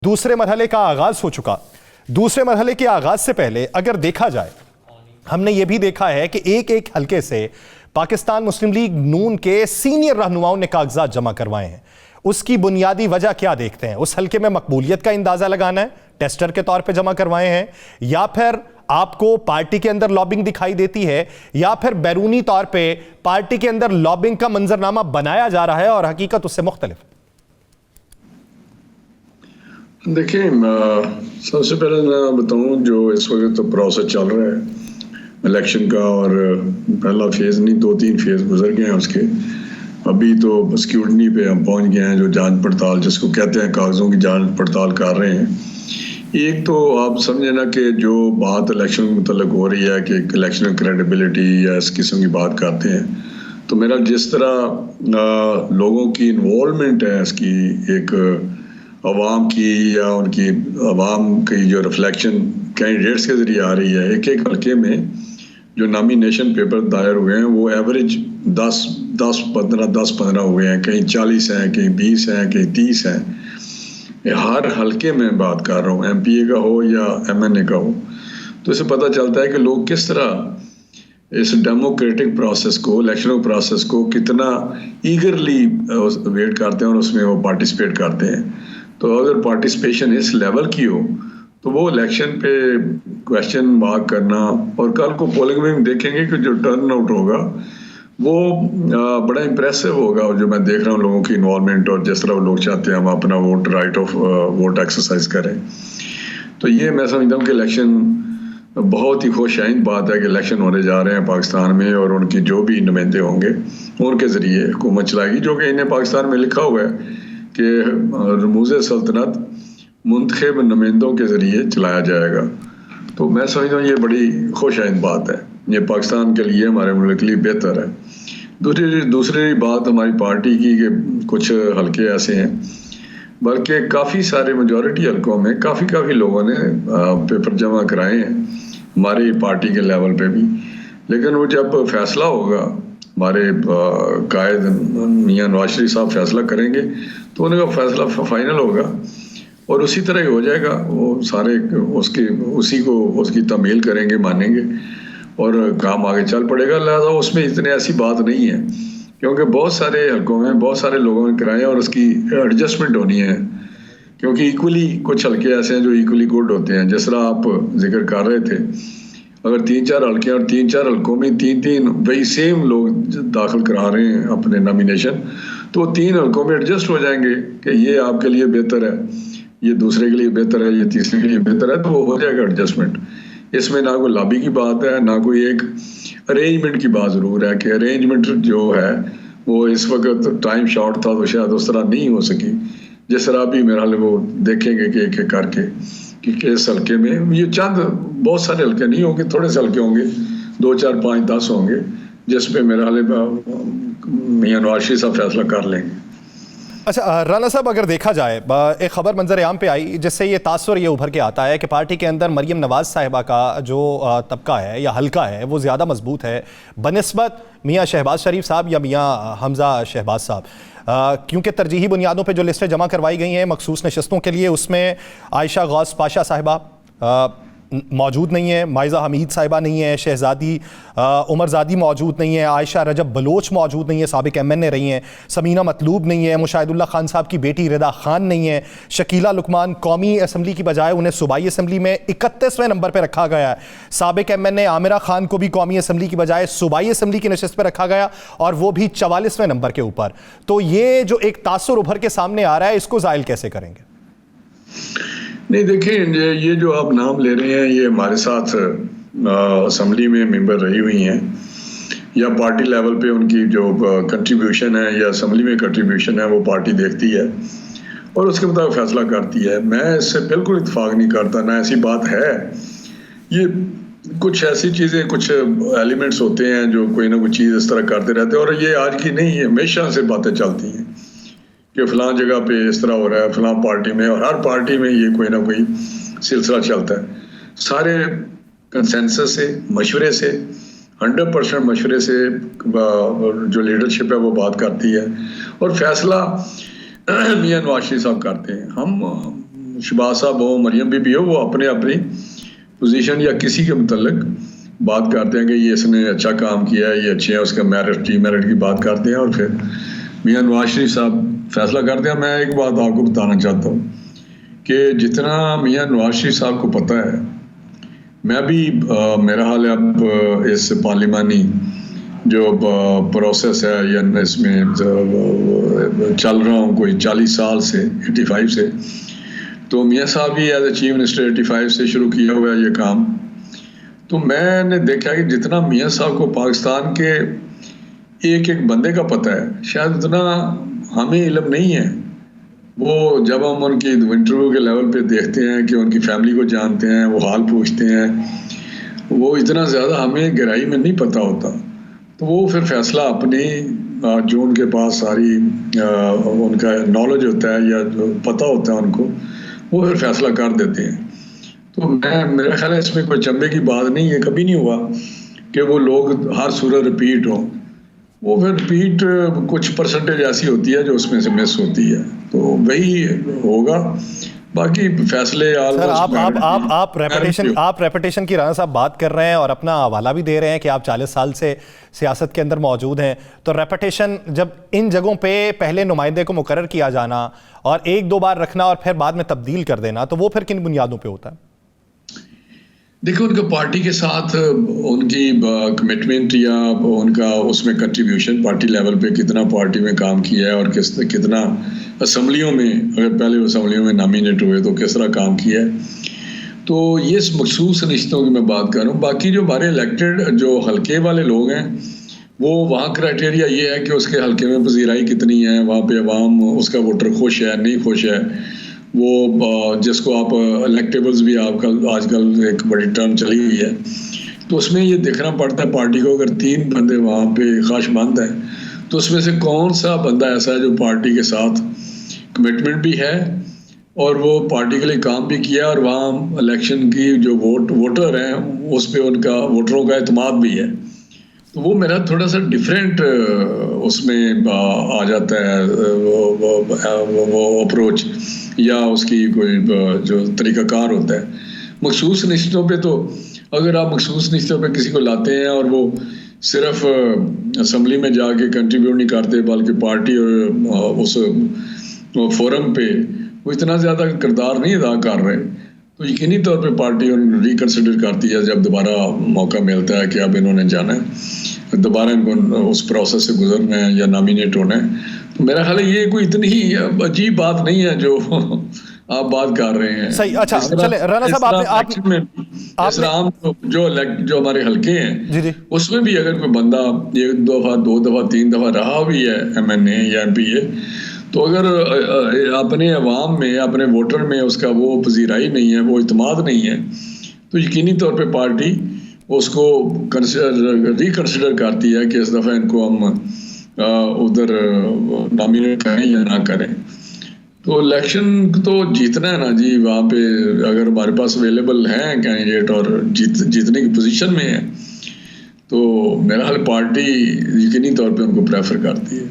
दूसरे मरहले का आगाज हो चुका। दूसरे मरहले के आगाज से पहले अगर देखा जाए, हमने यह भी देखा है कि एक एक हलके से पाकिस्तान मुस्लिम लीग नून के सीनियर रहनुमाओं ने कागजात जमा करवाए हैं। उसकी बुनियादी वजह क्या देखते हैं? उस हलके में मकबूलियत का अंदाजा लगाना है, टेस्टर के तौर पे जमा करवाए हैं, या फिर आपको पार्टी के अंदर लॉबिंग दिखाई देती है, या फिर बैरूनी तौर पे पार्टी के अंदर लॉबिंग का मंजरनामा बनाया जा रहा है और हकीकत उससे मुख्तलिफ? देखिए, सबसे पहले मैं बताऊं, जो इस वक्त तो प्रोसेस चल रहा है इलेक्शन का, और पहला फेज़ नहीं, 2-3 फेज़ गुजर गए हैं उसके। अभी तो स्क्रूटनी पे हम पहुंच गए हैं, जो जांच पड़ताल जिसको कहते हैं, कागज़ों की जांच पड़ताल कर रहे हैं। एक तो आप समझे ना कि जो बात इलेक्शन के मुतल्लिक हो रही है कि इलेक्शन क्रेडिबिलिटी या इस किस्म की बात करते हैं, तो मेरा जिस तरह लोगों की इन्वॉल्वमेंट है इसकी, एक अवाम की या उनकी अवाम की जो रिफ्लेक्शन कैंडिडेट्स के ज़रिए आ रही है, एक एक हल्के में जो नॉमिनेशन पेपर दायर हुए हैं वो एवरेज 10-15 हुए हैं, कहीं 40 हैं, कहीं 20 हैं, कहीं 30 हैं। हर हल्के में बात कर रहा हूँ, MPA का हो या MNA का हो। तो इससे पता चलता है कि लोग किस तरह इस डेमोक्रेटिक प्रोसेस को, इलेक्शन प्रोसेस को कितना ईगरली वेट करते हैं और उसमें वो पार्टिसिपेट करते हैं। तो अगर पार्टिसिपेशन इस लेवल की हो तो वो इलेक्शन पे क्वेश्चन मार्क करना, और कल को पोलिंग में देखेंगे कि जो टर्न आउट होगा वो बड़ा इम्प्रेसिव होगा। जो मैं देख रहा हूँ लोगों की इन्वॉल्वमेंट, और जिस तरह वो लोग चाहते हैं हम अपना vote, right of vote exercise करें। तो ये मैं समझता हूँ कि इलेक्शन बहुत ही खुशआइंद बात है कि इलेक्शन होने जा रहे हैं पाकिस्तान में, और उनकी जो भी नुमाइंदे होंगे उनके ज़रिए हुकूमत चलाएगी, जो कि इन्हें पाकिस्तान में लिखा हुआ है कि रमूज़े सल्तनत मुंतखब नुमाइंदों के ज़रिए चलाया जाएगा। तो मैं समझता हूँ ये बड़ी खुशआइंद बात है, ये पाकिस्तान के लिए, हमारे मुल्क के लिए बेहतर है। दूसरी बात हमारी पार्टी की कि कुछ हल्के ऐसे हैं, बल्कि काफ़ी सारे मेजॉरिटी हल्कों में काफ़ी लोगों ने पेपर जमा कराए हैं हमारी पार्टी के लेवल पे भी। लेकिन वो जब फैसला होगा, हमारे कायद मियां नवाज शरीफ साहब फैसला करेंगे तो उनका फैसला फाइनल होगा और उसी तरह ही हो जाएगा। वो सारे उसकी तमील करेंगे, मानेंगे और काम आगे चल पड़ेगा। लिहाजा उसमें इतनी ऐसी बात नहीं है, क्योंकि बहुत सारे हल्कों में बहुत सारे लोगों ने कराए और उसकी एडजस्टमेंट होनी है, क्योंकि इक्वली कुछ हल्के ऐसे हैं जो इक्वली गुड होते हैं। जिस तरह आप जिक्र कर रहे थे, अगर 3-4 हल्के और 3-4 हल्कों में 3-3 वही सेम लोग दाखिल करा रहे हैं अपने नॉमिनेशन, तो 3 हल्कों में एडजस्ट हो जाएंगे कि ये आपके लिए बेहतर है, ये दूसरे के लिए बेहतर है, ये तीसरे के लिए बेहतर है, तो वो हो जाएगा एडजस्टमेंट। इसमें ना कोई लॉबी की बात है, ना कोई एक अरेंजमेंट की बात ज़रूर है कि अरेंजमेंट जो है वो इस वक्त टाइम शॉर्ट था तो शायद उस तरह नहीं हो सकी, जिस तरह भी मेरा हाल वो देखेंगे कि एक एक करके कि किस हल्के में, ये चंद बहुत सारे हल्के नहीं होंगे, थोड़े से हल्के होंगे, 2, 4, 5, 10 होंगे, जिस पे मेरा हाल मियां नवाज शरीफ साहब फैसला कर लेंगे। अच्छा राना साहब, अगर देखा जाए, एक खबर मंजर आम पे आई जिससे ये तासुर ये उभर के आता है कि पार्टी के अंदर मरियम नवाज साहिबा का जो तबका है या हल्का है वो ज़्यादा मजबूत है बनिस्बत मियां शहबाज शरीफ साहब या मियां हमजा शहबाज साहब, क्योंकि तरजीही बुनियादों पे जो लिस्टें जमा करवाई गई हैं मखसूस नशस्तों के लिए, उसमें आयशा गौस पाशा साहिबा मौजूद नहीं है, माइज़ा हमीद साहिबा नहीं है, शहजादी उमरजादी मौजूद नहीं है, आयशा रजब बलोच मौजूद नहीं है, साबिक MNA रही हैं, समीना मतलूब नहीं है, मुशाहिदुल्लाह खान साहब की बेटी रिदा खान नहीं है, शकीला लुकमान कौमी असम्बली की बजाय उन्हें सूबाई असम्बली में 31वें नंबर पर रखा गया है, साबिक MNA आमिरा खान को भी कौमी असम्बली की बजाय सूबाई असम्बली की नशस्त पर रखा गया और वो भी 44वें नंबर के ऊपर। तो ये जो एक तासुर उभर के सामने आ रहा है, इसको ज़ाइल कैसे करेंगे? नहीं, देखिए, ये जो आप नाम ले रहे हैं ये हमारे साथ असम्बली में मेंबर रही हुई हैं, या पार्टी लेवल पे उनकी जो कंट्रीब्यूशन है या असम्बली में कंट्रीब्यूशन है वो पार्टी देखती है और उसके मुताबिक फैसला करती है। मैं इससे बिल्कुल इत्तेफाक नहीं करता, ना ऐसी बात है। ये कुछ ऐसी चीज़ें, कुछ एलिमेंट्स होते हैं जो कोई ना कोई चीज़ इस तरह करते रहते हैं, और ये आज की नहीं है, हमेशा से बातें चलती हैं कि फलां जगह पे इस तरह हो रहा है, फलां पार्टी में, और हर पार्टी में ये कोई ना कोई सिलसिला चलता है। सारे कंसेंसस से, मशवरे से, 100% मशवरे से जो लीडरशिप है वो बात करती है और फैसला मियां नवाज शरीफ साहब करते हैं। हम शहबाज साहब हो, मरियम बीबी हो, वो अपने अपनी पोजीशन या किसी के मुतल्लिक बात करते हैं कि ये इसने अच्छा काम किया है, ये अच्छे हैं, उसका मेरिट डीमेरिट की बात करते हैं और फिर मियां नवाज शरीफ साहब फैसला करते हैं। मैं एक बात आपको बताना चाहता हूँ कि जितना मियां नवाज शरीफ साहब को पता है, मैं भी मेरा हाल है अब इस पार्लिमानी जो प्रोसेस है या इसमें चल रहा हूँ कोई 40 साल से, 85 से। तो मियां साहब भी एज ए चीफ मिनिस्टर 85 से शुरू किया हुआ है ये काम। तो मैंने देखा कि जितना मियां साहब को पाकिस्तान के एक एक बंदे का पता है, शायद उतना हमें इल्म नहीं है। वो जब हम उनकी इंटरव्यू के लेवल पे देखते हैं कि उनकी फैमिली को जानते हैं, वो हाल पूछते हैं, वो इतना ज़्यादा हमें गहराई में नहीं पता होता। तो वो फिर फैसला अपनी जो उनके पास सारी उनका नॉलेज होता है या जो पता होता है उनको, वो फिर फैसला कर देते हैं। तो मेरा ख्याल है इसमें कोई चंबे की बात नहीं है, कभी नहीं हुआ कि वो लोग हर सूरत रिपीट हो। वो फिर रिपीट कुछ परसेंटेज ऐसी होती है जो उसमें से मिस होती है, तो वही होगा। बाकी फैसले सर आप रेपिटेशन की राणा साहब बात कर रहे हैं और अपना हवाला भी दे रहे हैं कि आप 40 साल से सियासत के अंदर मौजूद हैं। तो रेपिटेशन जब इन जगहों पे पहले नुमाइंदे को मुकर्रर किया जाना और 1-2 बार रखना और फिर बाद में तब्दील कर देना, तो वो फिर किन बुनियादों पे होता है? देखो, उनका पार्टी के साथ उनकी कमिटमेंट या उनका उसमें कंट्रीब्यूशन, पार्टी लेवल पे कितना पार्टी में काम किया है और कितना असम्बलियों में, अगर पहले असम्बलियों में नॉमिनेट हुए तो किस तरह काम किया है। तो ये मखसूस रिश्तों की मैं बात कर रहा हूँ। बाकी जो हमारे इलेक्टेड जो हल्के वाले लोग हैं, वो वहाँ क्राइटेरिया ये है कि उसके हल्के में पजीराई कितनी है, वहाँ पे अवाम उसका वोटर खुश है नहीं खुश है। वो जिसको आप इलेक्टेबल्स भी आजकल एक बड़ी टर्म चली हुई है, तो उसमें ये देखना पड़ता है पार्टी को, अगर 3 बंदे वहाँ पे ख्वाहिशमंद हैं तो उसमें से कौन सा बंदा ऐसा है जो पार्टी के साथ कमिटमेंट भी है और वो पार्टी के लिए काम भी किया और वहाँ इलेक्शन की जो वोटर हैं उस पर उनका वोटरों का एतमाद भी है। तो वो मेरा थोड़ा सा डिफरेंट उसमें आ जाता है वो अप्रोच या उसकी कोई जो तरीक़ाकार होता है। मखसूस निश्चितों पे तो अगर आप मखसूस निश्चितों पे किसी को लाते हैं और वो सिर्फ असम्बली में जाके कंट्रीब्यूट नहीं करते बल्कि पार्टी और उस फोरम पे वो इतना ज़्यादा किरदार नहीं अदा कर रहे, तो यकीनी तौर पे पार्टी रिकन्सिडर करती है जब दोबारा मौका मिलता है कि अब इन्होंने जाना है, दोबारा इनको उस प्रोसेस से गुजरना है या नॉमिनेट होना है। तो मेरा ख्याल है ये कोई इतनी ही अजीब बात नहीं है जो आप बात कर रहे हैं। सही, अच्छा चले राणा साहब, आप जो हमारे हल्के हैं जी उसमें भी अगर कोई बंदा 1 दफ़ा 2 दफ़ा 3 दफ़ा रहा भी है MNA या MPA, तो अगर अपने अवाम में, अपने वोटर में उसका वो पजीराई नहीं है, वो इत्मीनान नहीं है, तो यकीनी तौर पे पार्टी उसको रिकन्सिडर करती है कि इस दफ़ा इनको हम उधर नॉमिनेट करें या ना करें। तो इलेक्शन तो जीतना है ना जी, वहाँ पे अगर हमारे पास अवेलेबल हैं कैंडिडेट और जीतने की पोजीशन में है, तो मेरा हाल पार्टी यकीनी तौर पे उनको प्रेफर करती है।